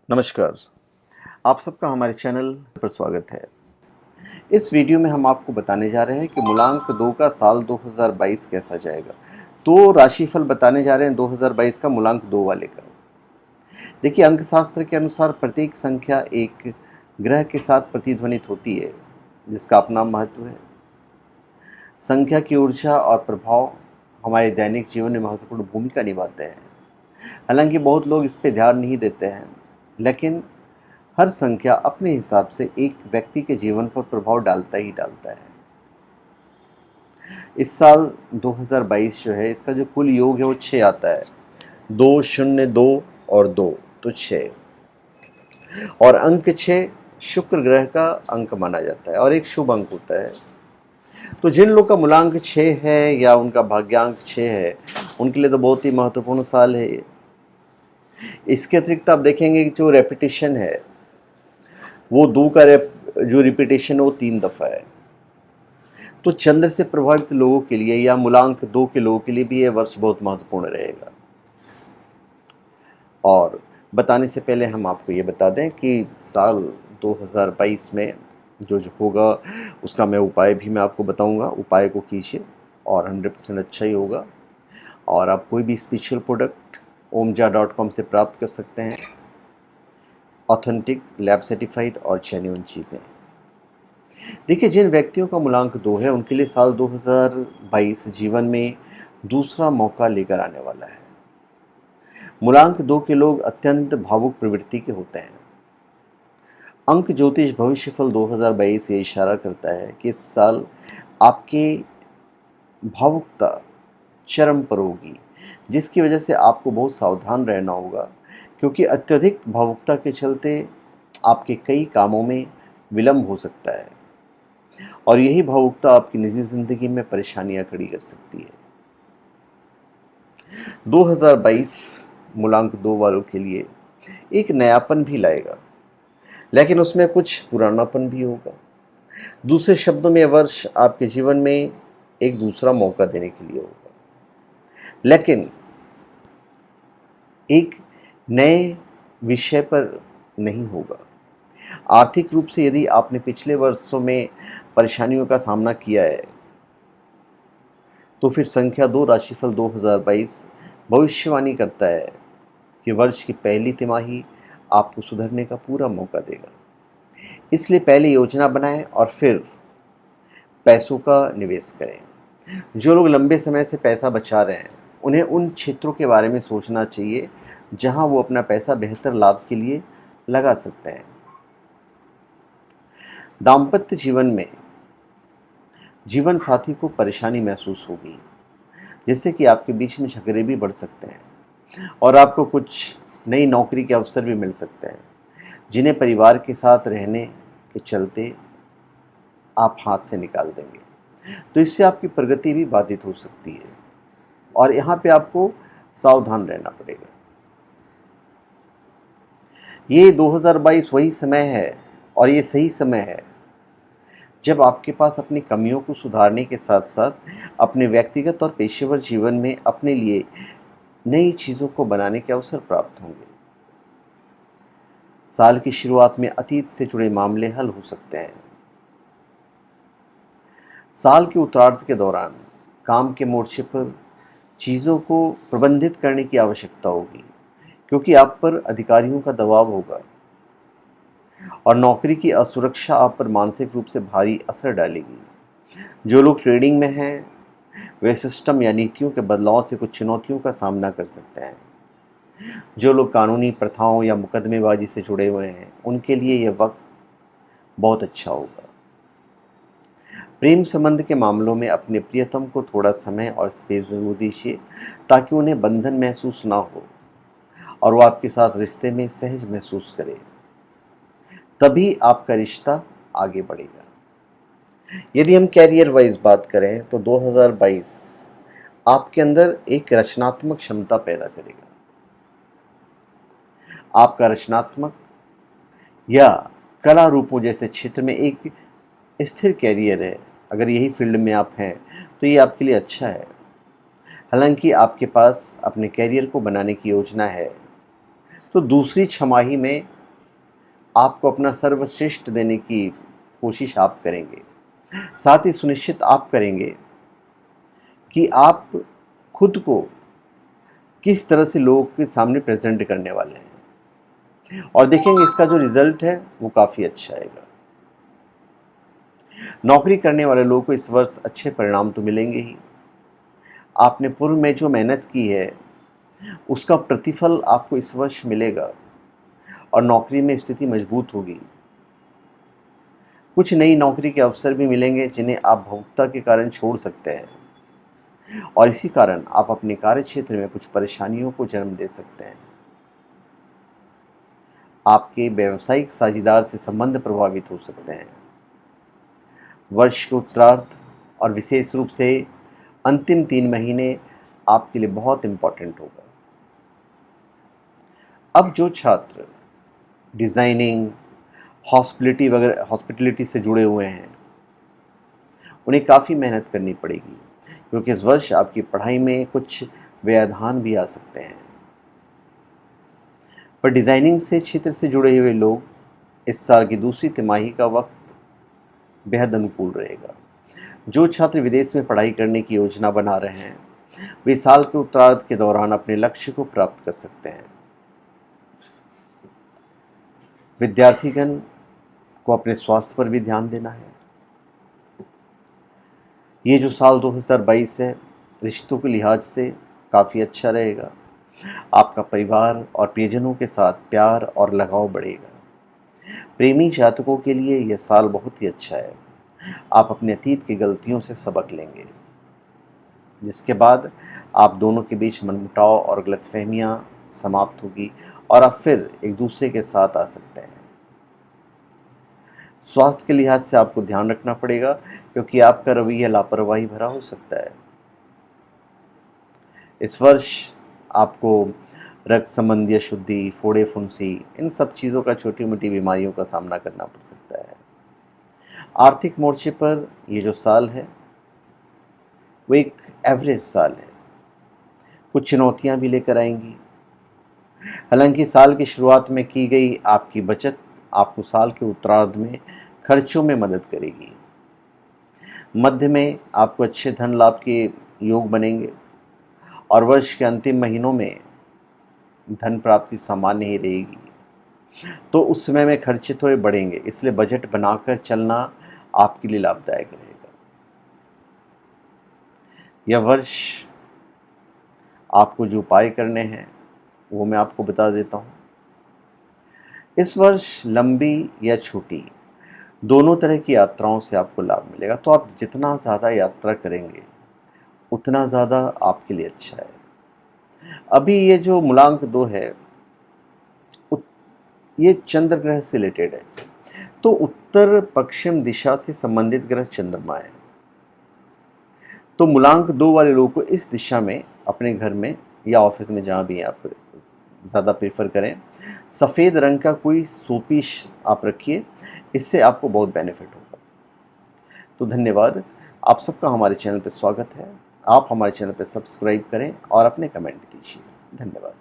नमस्कार। आप सबका हमारे चैनल पर स्वागत है। इस वीडियो में हम आपको बताने जा रहे हैं कि मूलांक 2 का साल 2022 कैसा जाएगा। तो राशिफल बताने जा रहे हैं 2022 का मूलांक 2 वाले का। देखिए, अंकशास्त्र के अनुसार प्रत्येक संख्या एक ग्रह के साथ प्रतिध्वनित होती है, जिसका अपना महत्व है। संख्या की ऊर्जा और प्रभाव हमारे दैनिक जीवन में महत्वपूर्ण भूमिका निभाते हैं। हालांकि बहुत लोग इस पे ध्यान नहीं देते हैं, लेकिन हर संख्या अपने हिसाब से एक व्यक्ति के जीवन पर प्रभाव डालता ही डालता है। इस साल 2022 जो है, इसका जो कुल योग है वो 6 आता है। 2, 0, 2 और 2 तो 6। और अंक 6 शुक्र ग्रह का अंक माना जाता है और एक शुभ अंक होता है। तो जिन लोग का मूलांक 6 है या उनका भाग्यांक 6 है, उनके लिए तो बहुत ही महत्वपूर्ण साल है ये। इसके अतिरिक्त आप देखेंगे कि जो रेपिटेशन है, वो 2 का जो रिपीटेशन है वो 3 दफ़ा है। तो चंद्र से प्रभावित लोगों के लिए या मूलांक 2 के लोगों के लिए भी यह वर्ष बहुत महत्वपूर्ण रहेगा। और बताने से पहले हम आपको ये बता दें कि साल 2022 में जो होगा, उसका मैं उपाय भी मैं आपको बताऊंगा। उपाय को कीजिए और 100% अच्छा ही होगा। और आप कोई भी स्पिरिचुअल प्रोडक्ट omja.com से प्राप्त कर सकते हैं। ऑथेंटिक, लैब सर्टिफाइड और जेन्युइन चीज़ें। देखिए, जिन व्यक्तियों का मूलांक 2 है, उनके लिए साल 2022 जीवन में दूसरा मौका लेकर आने वाला है। मूलांक 2 के लोग अत्यंत भावुक प्रवृत्ति के होते हैं। अंक ज्योतिष भविष्यफल 2022 ये इशारा करता है कि इस साल आपके भावुकता चरम पर होगी, जिसकी वजह से आपको बहुत सावधान रहना होगा, क्योंकि अत्यधिक भावुकता के चलते आपके कई कामों में विलंब हो सकता है और यही भावुकता आपकी निजी जिंदगी में परेशानियां खड़ी कर सकती है। 2022 मूलांक 2 वालों के लिए एक नयापन भी लाएगा, लेकिन उसमें कुछ पुरानापन भी होगा। दूसरे शब्दों में, यह वर्ष आपके जीवन में एक दूसरा मौका देने के लिए होगा, लेकिन एक नए विषय पर नहीं होगा। आर्थिक रूप से यदि आपने पिछले वर्षों में परेशानियों का सामना किया है, तो फिर संख्या 2 राशिफल 2022 भविष्यवाणी करता है कि वर्ष की पहली तिमाही आपको सुधरने का पूरा मौका देगा। इसलिए पहले योजना बनाएं और फिर पैसों का निवेश करें। जो लोग लंबे समय से पैसा बचा रहे हैं, उन्हें उन क्षेत्रों के बारे में सोचना चाहिए जहां वो अपना पैसा बेहतर लाभ के लिए लगा सकते हैं। दाम्पत्य जीवन में जीवन साथी को परेशानी महसूस होगी, जिससे कि आपके बीच में झगड़े भी बढ़ सकते हैं और आपको कुछ नई नौकरी के अवसर भी मिल सकते हैं, जिन्हें परिवार के साथ रहने के चलते आप हाथ से निकाल देंगे। तो इससे आपकी प्रगति भी बाधित हो सकती है और यहाँ पे आपको सावधान रहना पड़ेगा। ये 2022 वही समय है और ये सही समय है जब आपके पास अपनी कमियों को सुधारने के साथ साथ अपने व्यक्तिगत और पेशेवर जीवन में अपने लिए नई चीज़ों को बनाने के अवसर प्राप्त होंगे। साल की शुरुआत में अतीत से जुड़े मामले हल हो सकते हैं। साल के उत्तरार्ध के दौरान काम के मोर्चे पर चीज़ों को प्रबंधित करने की आवश्यकता होगी, क्योंकि आप पर अधिकारियों का दबाव होगा और नौकरी की असुरक्षा आप पर मानसिक रूप से भारी असर डालेगी। जो लोग ट्रेडिंग में हैं, वे सिस्टम या नीतियों के बदलाव से कुछ चुनौतियों का सामना कर सकते हैं। जो लोग कानूनी प्रथाओं या मुकदमेबाजी से जुड़े हुए हैं, उनके लिए यह वक्त बहुत अच्छा होगा। प्रेम संबंध के मामलों में अपने प्रियतम को थोड़ा समय और स्पेस जरूर दीजिए, ताकि उन्हें बंधन महसूस ना हो और वो आपके साथ रिश्ते में सहज महसूस करे। तभी आपका रिश्ता आगे बढ़ेगा। यदि हम कैरियर वाइज बात करें, तो 2022 आपके अंदर एक रचनात्मक क्षमता पैदा करेगा। आपका रचनात्मक या कला रूपों जैसे क्षेत्र में एक स्थिर कैरियर है। अगर यही फील्ड में आप हैं, तो ये आपके लिए अच्छा है। हालांकि आपके पास अपने कैरियर को बनाने की योजना है, तो दूसरी छमाही में आपको अपना सर्वश्रेष्ठ देने की कोशिश आप करेंगे। साथ ही सुनिश्चित आप करेंगे कि आप खुद को किस तरह से लोगों के सामने प्रेजेंट करने वाले हैं, और देखेंगे इसका जो रिजल्ट है वो काफ़ी अच्छा आएगा। नौकरी करने वाले लोगों को इस वर्ष अच्छे परिणाम तो मिलेंगे ही। आपने पूर्व में जो मेहनत की है उसका प्रतिफल आपको इस वर्ष मिलेगा और नौकरी में स्थिति मजबूत होगी। कुछ नई नौकरी के अवसर भी मिलेंगे जिन्हें आप भावुकता के कारण छोड़ सकते हैं, और इसी कारण आप अपने कार्य क्षेत्र में कुछ परेशानियों को जन्म दे सकते हैं। आपके व्यावसायिक साझेदार से संबंध प्रभावित हो सकते हैं। वर्ष के उत्तरार्ध और विशेष रूप से अंतिम 3 महीने आपके लिए बहुत इम्पोर्टेंट होगा। अब जो छात्र डिज़ाइनिंग, हॉस्पिटलिटी से जुड़े हुए हैं, उन्हें काफ़ी मेहनत करनी पड़ेगी, क्योंकि इस वर्ष आपकी पढ़ाई में कुछ व्यवधान भी आ सकते हैं। पर डिज़ाइनिंग से क्षेत्र से जुड़े हुए लोग इस साल की दूसरी तिमाही का वक्त बेहद अनुकूल रहेगा। जो छात्र विदेश में पढ़ाई करने की योजना बना रहे हैं, वे साल के उत्तरार्ध के दौरान अपने लक्ष्य को प्राप्त कर सकते हैं। विद्यार्थीगण को अपने स्वास्थ्य पर भी ध्यान देना है। ये जो साल 2022 है, रिश्तों के लिहाज से काफ़ी अच्छा रहेगा। आपका परिवार और प्रियजनों के साथ प्यार और लगाव बढ़ेगा। प्रेमी जातकों के लिए यह साल बहुत ही अच्छा है। आप अपने अतीत की गलतियों से सबक लेंगे, जिसके बाद आप दोनों के बीच मनमुटाव और गलतफहमियां समाप्त होगी और आप फिर एक दूसरे के साथ आ सकते हैं। स्वास्थ्य के लिहाज से आपको ध्यान रखना पड़ेगा, क्योंकि आपका रवैया लापरवाही भरा हो सकता है। इस वर्ष आपको रक्त संबंधी अशुद्धि, फोड़े फुंसी, इन सब चीज़ों का, छोटी मोटी बीमारियों का सामना करना पड़ सकता है। आर्थिक मोर्चे पर ये जो साल है वो एक एवरेज साल है। कुछ चुनौतियां भी लेकर आएंगी। हालांकि साल की शुरुआत में की गई आपकी बचत आपको साल के उत्तरार्ध में खर्चों में मदद करेगी। मध्य में आपको अच्छे धन लाभ के योग बनेंगे और वर्ष के अंतिम महीनों में धन प्राप्ति सामान्य ही रहेगी। तो उस समय में खर्चे थोड़े बढ़ेंगे, इसलिए बजट बनाकर चलना आपके लिए लाभदायक रहेगा। यह वर्ष आपको जो उपाय करने हैं वो मैं आपको बता देता हूँ। इस वर्ष लंबी या छोटी दोनों तरह की यात्राओं से आपको लाभ मिलेगा। तो आप जितना ज़्यादा यात्रा करेंगे उतना ज़्यादा आपके लिए अच्छा है। अभी ये जो मूलांक 2 है ये चंद्र ग्रह से रिलेटेड है, तो उत्तर पश्चिम दिशा से संबंधित ग्रह चंद्रमा है। तो मूलांक 2 वाले लोगों को इस दिशा में अपने घर में या ऑफिस में, जहाँ भी आप ज़्यादा प्रेफर करें, सफ़ेद रंग का कोई शोपीस आप रखिए, इससे आपको बहुत बेनिफिट होगा। तो धन्यवाद, आप सबका हमारे चैनल पर स्वागत है। आप हमारे चैनल पर सब्सक्राइब करें और अपने कमेंट दीजिए। धन्यवाद।